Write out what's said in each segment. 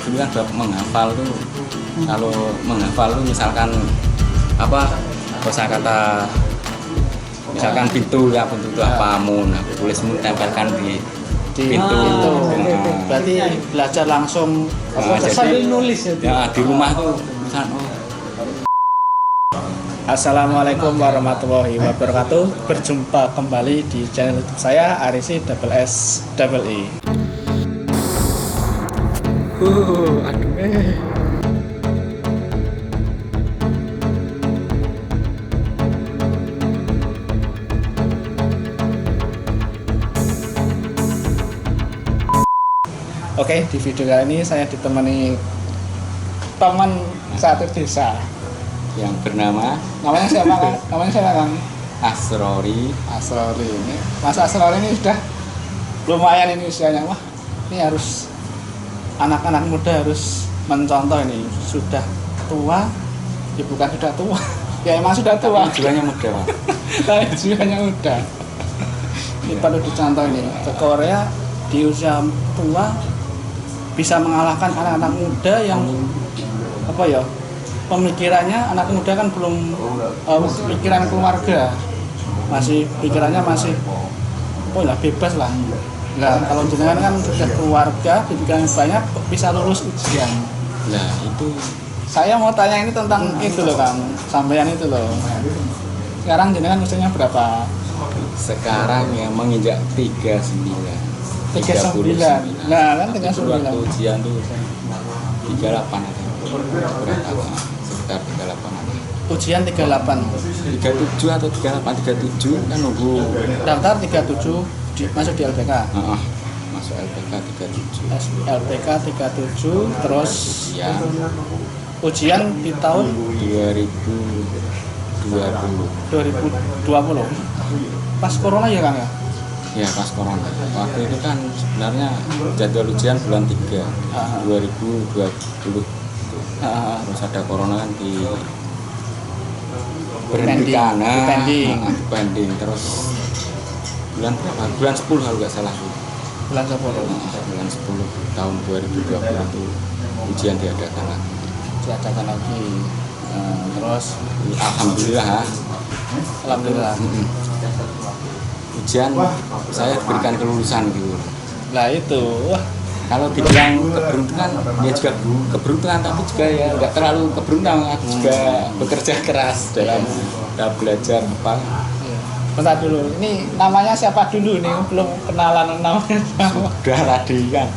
dulu kan bab menghafal tuh. Kalau menghafal tuh misalkan apa kosakata, misalkan pintu ya, pintu itu apa mun, aku tulis mun tempelkan di pintu. Berarti belajar langsung sambil nulis ya. Ya di rumah tuh misalkan Assalamualaikum warahmatullahi wabarakatuh. Berjumpa kembali di channel YouTube saya Arisi Double S Double E. Oke, di video kali ini saya ditemani teman satu desa. yang bernama Namanya siapa Kang? Namanya siapa Kang? Asrori. Asrori ini. Mas Asrori ini sudah lumayan ini usianya. Wah, ini harus anak-anak muda harus mencontoh ini. Sudah tua, ya bukan sudah tua. Ya emang sudah tua. Tujuannya muda, Pak. Tapi tujuannya muda. Ini perlu dicontoh ini. Ke Korea di usia tua bisa mengalahkan anak-anak muda yang apa ya? Pemikirannya anak muda kan belum pikiran keluarga, masih pikirannya masih bebas lah. Nah kalau jenengan kan sudah keluarga, pikiran banyak, bisa lulus ujian. Nah itu Saya mau tanya ini tentang itu loh Kang, sampean itu loh. Sekarang jenengan usianya berapa? sekarang yang menginjak 39. 39. Nah kan 39. Waktu ujian tuh 38 ada. Berapa? Sekitar 38 ada. Ujian 38. 37 atau 38, 37 kan nunggu Daftar 37 masuk di LPK. Masuk LPK 37. LPK 37 terus Ya, ujian di tahun 2020. Pas corona ya Kang ya? ya pas corona. Waktu itu kan sebenarnya jadwal ujian bulan 3 2020. Terus ada corona kan di berhentikan, pending. Terus bulan berapa? Bulan 10 kalau nggak salah. Bulan 10. Bulan 10 tahun 2020 itu ujian diadakan lagi. Diadakan lagi. Terus Alhamdulillah. Ujian saya diberikan kelulusan gitu. Lah itu, wah Kalau dibilang keberuntungan, ya juga keberuntungan, tapi juga ya nggak terlalu keberuntungan. Aku juga bekerja keras dalam belajar apa. bentar dulu. Ini namanya siapa dulu nih? Belum kenalan namanya. Sudah tadi kan.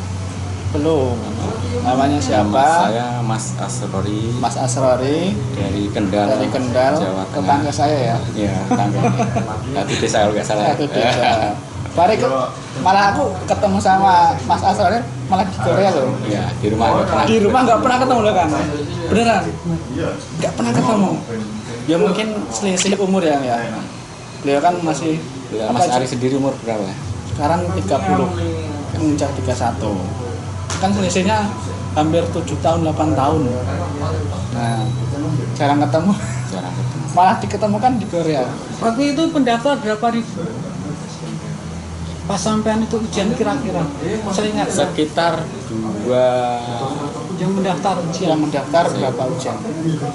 Belum. Namanya siapa? Nama saya Mas Asrori. Mas Asrori Dari Kendal. Jawa Tengah. Tetangga saya ya. Iya, tetangga. Satu desa kalau nggak salah. Satu desa. Malah aku ketemu sama Mas Asrori malah di Korea loh. Iya, di rumah nggak pernah. Di rumah nggak pernah ketemu loh kan? Beneran? Nggak pernah ketemu. Ya mungkin selisih umur ya. Beliau kan masih. Mas Ari sendiri umur berapa? Sekarang 30, menginjak 31. Kan selisihnya hampir 7 tahun, 8 tahun. Nah, jarang ketemu. Jarang ketemu. Malah diketemukan di Korea. Waktu itu pendaftar berapa ribu? Pas sampean itu ujian kira-kira? Saya ingat Sekitar 2 yang mendaftar Yang ujian. mendaftar berapa ujian?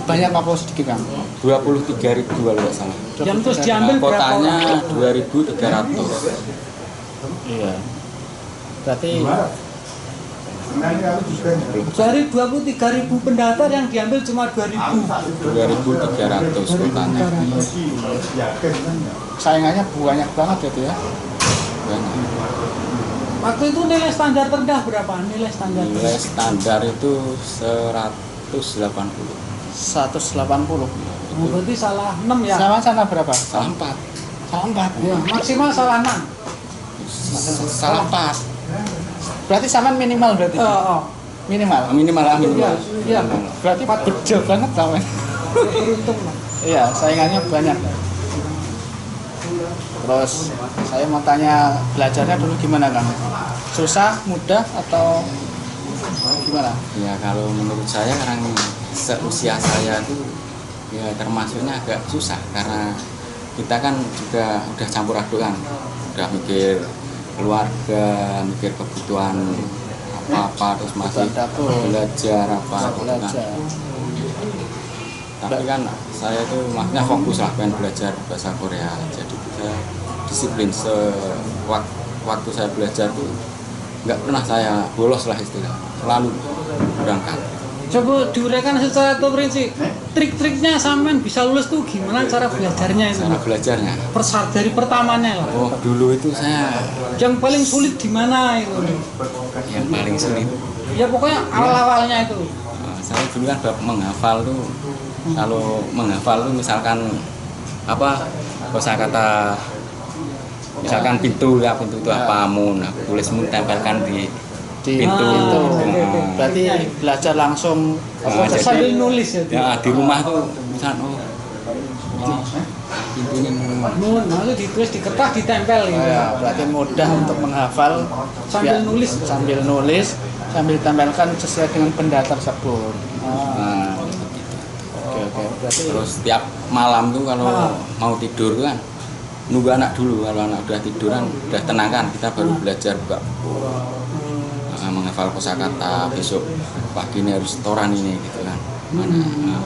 Banyak apa sedikit kan? 23.000 kalau nggak salah. Yang terus diambil berapa Kotanya orang? 2.300. Iya. Berarti Dari 23.000 pendaftar yang diambil cuma 2.000. 2.300 kotanya. saingannya banyak banget gitu ya. Banyak. Waktu itu nilai standar terendah berapa? Nilai standar Nilai standar itu 180. 180. Berarti salah 6 ya? Sama sana berapa? Salah 4. Salah 4. Ya, maksimal salah 6. Salah 4. Berarti sama minimal berarti. Minimal. Minimal. Iya, Berarti bejo banget sama. beruntung lah. Iya, saingannya banyak. Terus saya mau tanya belajarnya dulu gimana Kang? Susah, mudah atau gimana? Ya kalau menurut saya orang seusia saya tuh ya termasuknya agak susah karena kita kan juga udah campur aduk kan, udah mikir keluarga, mikir kebutuhan apa terus masih Bukan dapur. belajar apa gitu kan. Belajar. Tapi kan saya itu maksudnya fokus lah pengen belajar bahasa Korea, jadi saya disiplin waktu saya belajar tuh nggak pernah saya bolos lah istilah, selalu berangkat. Coba diuraikan secara prinsip. Trik-triknya sampean bisa lulus tuh gimana cara belajarnya itu? Cara belajarnya, Dari pertamanya lah. oh dulu itu saya Yang paling sulit di mana itu? yang paling sulit. Ya pokoknya awal-awalnya itu. Saya dulu kan bab menghafal tuh, kalau menghafal tuh misalkan apa kosakata, misalkan pintu ya, pintu itu apa mun, tulis mun tempelkan di pintu. Oke. Berarti belajar langsung Nah, jadi- Sambil nulis ya. Ya di rumah tuh misalkan oh ini pintunya Nun, lalu ditulis di kertas ditempel gitu. ya, berarti mudah untuk menghafal Sambil nulis. sambil nulis, sambil tempelkan sesuai dengan benda tersebut. nah, Oke, berarti terus tiap malam tuh kalau mau tidur tuh kan nunggu anak dulu, kalau anak udah tidur kan udah tenang kan kita baru belajar buka buku. Menghafal kosakata, besok pagi ini harus setoran ini gitu kan. Nah,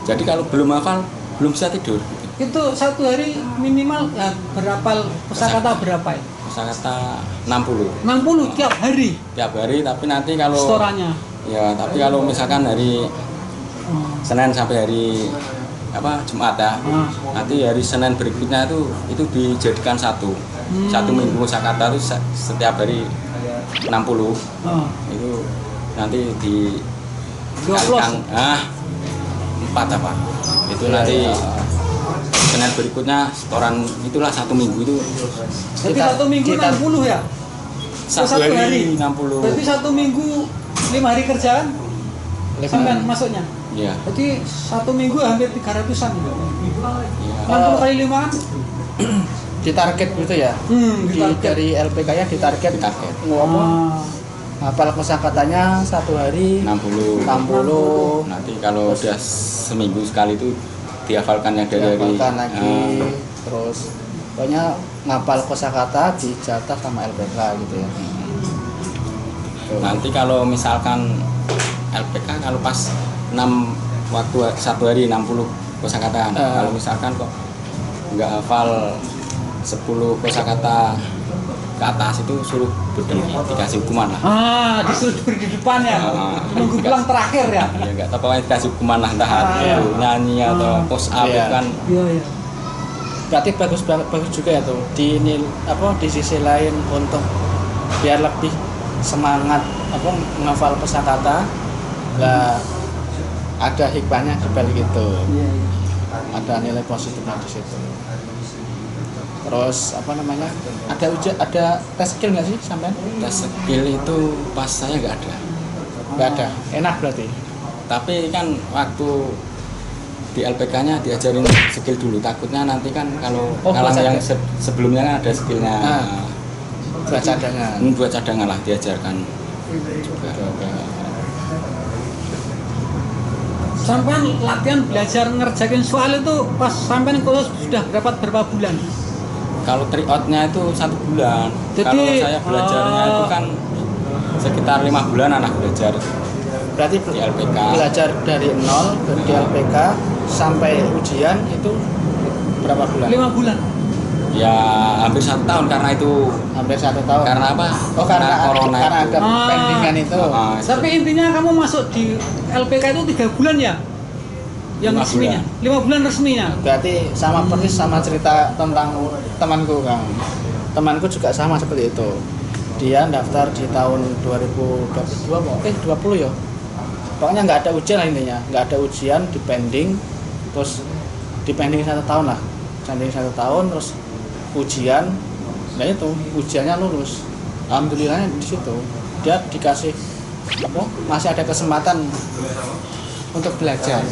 jadi kalau belum hafal belum bisa tidur gitu. Itu satu hari minimal ya, berapa kosakata berapa ya? Kosakata 60 60 tiap hari tiap hari, tapi nanti kalau setorannya. ya tapi kalau misalkan hari Senin sampai hari apa Jumat ya, nanti hari Senin berikutnya itu dijadikan satu minggu kosakata itu setiap hari 60 itu nanti dikalikan 4 apa itu nanti Senin berikutnya setoran itulah 1 minggu itu Berarti satu minggu 60 ya? satu hari 60. Berarti satu minggu 5 hari kerjaan sampai masuknya. Iya. Berarti satu minggu hampir 300-an. Iya. 60 kali 5 kan? ditarget gitu ya. Ditarget. Dari LPK-nya ditarget. Ngomong hafal kosakatanya satu hari 60. 60. Nanti kalau udah seminggu sekali itu dihafalkan yang dari Dihafalkan lagi. Terus pokoknya ngapal kosakata dijatah sama LPK gitu ya. nanti kalau misalkan LPK kalau pas 6 waktu satu hari 60 kosakata. Kalau misalkan kok nggak hafal 10 kosakata ke atas itu suruh berdiri, dikasih hukuman lah. Disuruh berdiri di depan ya. Nunggu pulang terakhir ya. Ya nggak tahu pokoknya dikasih hukuman lah, entah nyanyi atau push up itu kan. Iya. Berarti bagus juga ya tuh di ini apa di sisi lain untuk biar lebih semangat apa menghafal kosakata lah, ada hikmahnya di balik itu. Iya. Ada nilai positifnya di situ. Terus apa namanya? Ada tes skill nggak sih sampean? Tes skill itu pas saya nggak ada. Nggak ada. Enak berarti. Tapi kan waktu di LPK-nya diajarin skill dulu, takutnya nanti kan kalau yang sebelumnya kan ada skillnya. Buat cadangan. Buat cadangan lah diajarkan juga. Sampai latihan belajar ngerjain soal itu pas sampai kursus sudah berapa bulan? Kalau tryout-nya itu 1 bulan. Jadi, kalau saya belajarnya itu kan sekitar 5 bulan anak belajar. Berarti di LPK. Belajar dari nol di LPK sampai ujian itu berapa bulan? 5 bulan. Ya hampir 1 tahun karena itu. Hampir 1 tahun. Karena apa? Oh karena corona karena itu. ada pendingan itu. Tapi intinya kamu masuk di LPK itu 3 bulan ya? Yang 5 resminya? 5 bulan resminya? Berarti sama persis sama cerita tentang temanku Kang. Temanku juga sama seperti itu. Dia daftar di tahun 2022 20 ya. Pokoknya nggak ada ujian lah intinya, nggak ada ujian, dipending, terus dipending 1 tahun lah, pending 1 tahun, terus ujian, nah itu ujiannya lulus, alhamdulillahnya di situ dia dikasih apa, masih ada kesempatan untuk belajar,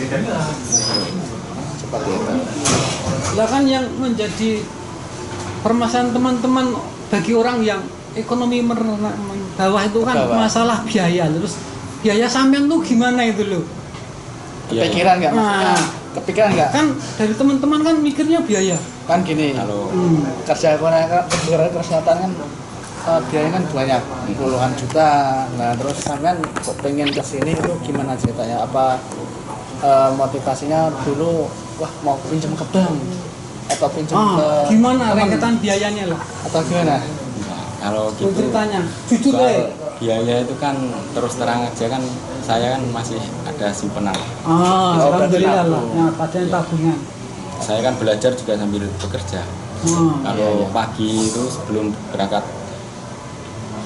seperti itu. Lah kan yang menjadi permasalahan teman-teman bagi orang yang ekonomi bawah itu kan masalah biaya, terus biaya sampean tuh gimana itu loh? Kepikiran nggak? Kepikiran nggak? Kan dari teman-teman kan mikirnya biaya. Kan gini, Kalau kerja kesehatan kan biayanya kan banyak, puluhan juta. Nah terus sampean kok pengen kesini itu gimana ceritanya? Apa motivasinya dulu wah mau pinjam ke bank atau pinjam ke gimana teman, rentetan biayanya lah atau gimana? Nah, kalau gitu ceritanya jujur soal deh. biaya itu kan terus terang aja kan saya kan masih ada simpenan. Alhamdulillah lah tabung. ya padahal tabungan. Saya kan belajar juga sambil bekerja. Kalau Iya. pagi itu sebelum berangkat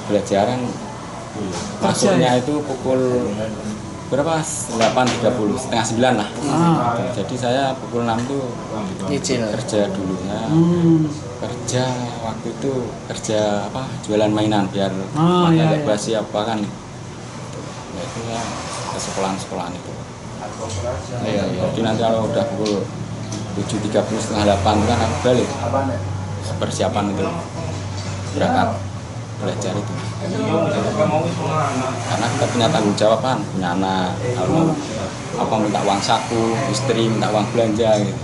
belajar kan Kerja, masuknya ya? itu pukul berapa? 8.30, setengah 9 lah. Jadi saya pukul 6 tuh Nyicil. kerja dulu ya. Kerja waktu itu kerja apa? Jualan mainan biar iya, ada iya. basi apa kan. Ya itu ya ke sekolahan itu. Iya. Jadi nanti kalau udah pukul 7.30 setengah 8 kan aku balik persiapan itu berangkat belajar itu karena kita punya tanggung jawab kan, punya anak, kalau apa minta uang saku, istri minta uang belanja gitu.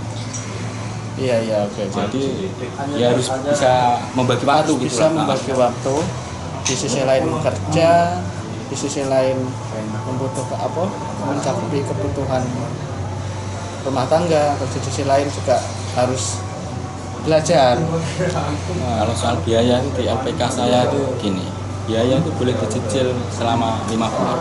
Iya oke. Jadi ya harus bisa membagi waktu Harus gitu bisa lah. membagi waktu, di sisi lain kerja, di sisi lain membutuhkan apa mencakupi kebutuhan rumah tangga, di sisi lain juga harus belajar. Kalau soal biaya itu di LPK saya itu gini, biaya itu boleh dicicil selama 5 bulan.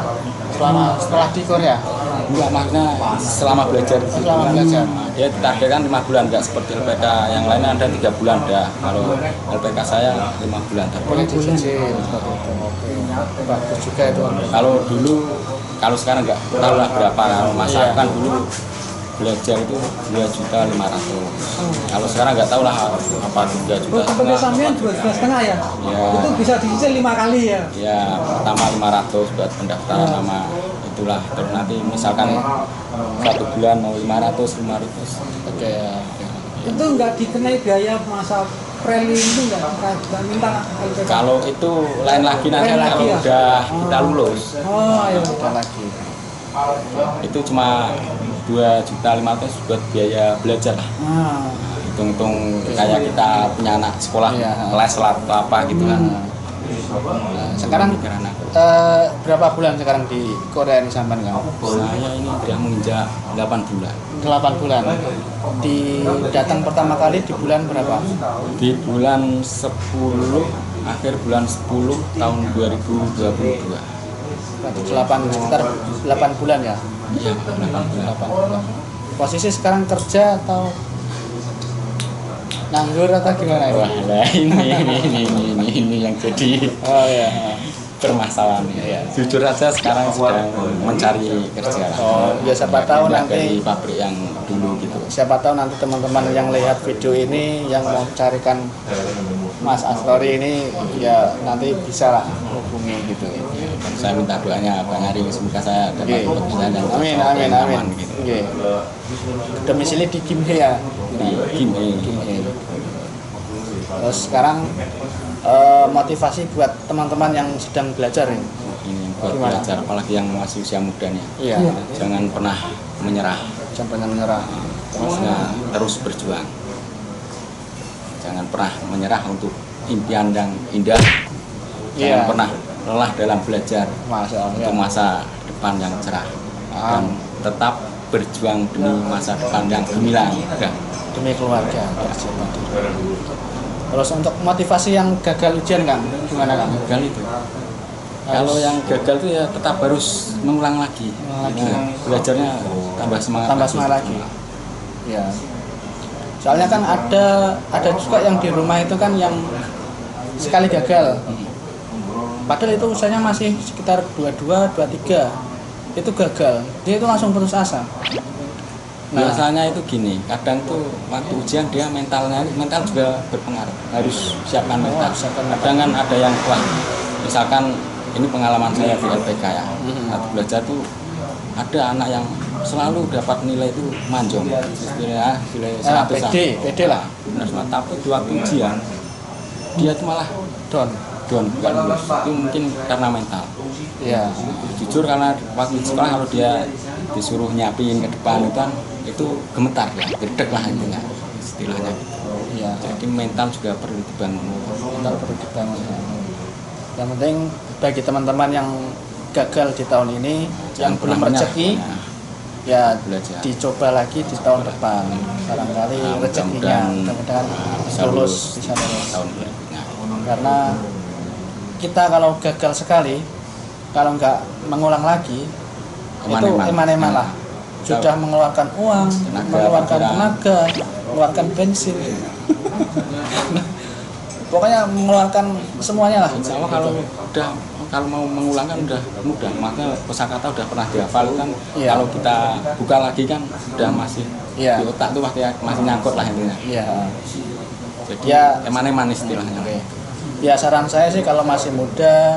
Setelah di Korea. Enggak, makna selama belajar. Selama belajar. Dia ditargetkan 5 bulan, enggak seperti LPK yang lainnya ada 3 bulan dah. Kalau LPK saya 5 bulan Boleh target. dicicil seperti itu. Oke. Bagus juga itu. Kalau dulu, kalau sekarang enggak tahu lah berapa. Kalau masa kan dulu belajar itu 2.500.000. Kalau sekarang enggak tahu lah apa 3 juta. Seperti sampean 2,5 ya? Ya. Itu bisa dicicil 5 kali ya? Ya, pertama 500 buat pendaftaran sama itulah. Terus nanti misalkan 1 bulan mau 500. Oke. Itu nggak dikenai biaya masa prelim itu nggak minta LPK? Kalau itu lain lagi nanti Lain lagi kalau ya? udah kita lulus iya. Ada lagi. itu cuma 2.500.000 buat biaya belajar lah. Hitung-hitung kayak kita punya anak sekolah Iya. les lah atau apa gitu kan. Nah, sekarang Pikiran aku. berapa bulan sekarang di Korea ini sampean Kang? Saya ini udah menginjak 8 bulan. 8 bulan. Datang pertama kali di bulan berapa? Di bulan 10, akhir bulan 10 tahun 2022. Berarti sekitar 8 bulan ya. Iya, 8 bulan. 8 bulan. Posisi sekarang kerja atau nganggur atau gimana Wah, ya? lah ini yang jadi Oh ya. permasalahan ya. Jujur aja sekarang sedang mencari kerja. Oh, ya siapa tahu Pindah nanti dari pabrik yang dulu gitu. siapa tahu nanti teman-teman yang lihat video ini yang mau carikan Mas Astori ini ya nanti bisa lah hubungi gitu. Dan saya minta doanya Bang Ari, semoga saya dapat Oke. pekerjaan yang Amin cocok, amin yang amin. aman gitu. Oke. Domisili di Gimhae ya. Di Gimhae. Terus sekarang motivasi buat teman-teman yang sedang belajar ini. Ini buat Gimana? belajar, apalagi yang masih usia muda nih. Iya. Jangan pernah menyerah, Sampai menyerah. terus berjuang. Jangan pernah menyerah untuk impian yang indah. Jangan Iya. pernah lelah dalam belajar Masya Allah. untuk masa depan yang cerah. Dan tetap berjuang demi masa depan yang gemilang. Demi keluarga. Terus untuk motivasi yang gagal ujian Kang, gimana Kang? Gagal itu. Kalau yang gagal itu ya tetap harus mengulang lagi. Mengulang lagi. Nah, belajarnya tambah semangat. Tambah semangat lagi. Ya. Soalnya kan ada juga yang di rumah itu kan yang sekali gagal. Padahal itu usianya masih sekitar 22, 23. Itu gagal. Dia itu langsung putus asa. Nah, Biasanya itu gini, kadang tuh waktu ujian dia mental juga berpengaruh. Harus siapkan mental. siapkan mental. Kadang kan ada yang wah, misalkan ini pengalaman saya di LPK ya. Waktu belajar tuh ada anak yang selalu dapat nilai itu manjong. Istilahnya nilai 100. pede lah. Benar, tapi di waktu ujian dia tuh malah Don. bukan lulus. Itu mungkin karena mental. Iya. Jujur karena waktu sekolah kalau dia disuruh nyiapin ke depan itu kan itu gemetar ya, gerdek lah intinya istilahnya gitu. Iya. Jadi mental juga perlu dibangun. Mental perlu dibangun. Yang penting bagi teman-teman yang gagal di tahun ini, yang belum rezeki, ya belajar. dicoba lagi di tahun depan. Barangkali Nah, rezekinya mudah-mudahan bisa lulus. tahun berikutnya. Karena kita kalau gagal sekali, kalau nggak mengulang lagi, itu eman-eman lah. Sudah mengeluarkan uang, mengeluarkan tenaga, mengeluarkan bensin. Pokoknya mengeluarkan semuanya lah. Insya Allah kalau mau mengulang kan udah mudah, maka kosakata udah pernah dihafal kan. Iya. Kalau kita buka lagi kan udah masih Iya. di otak tuh masih nyangkut lah intinya. Iya. Jadi Ya. eman-eman istilahnya. Oke. Ya saran saya sih kalau masih muda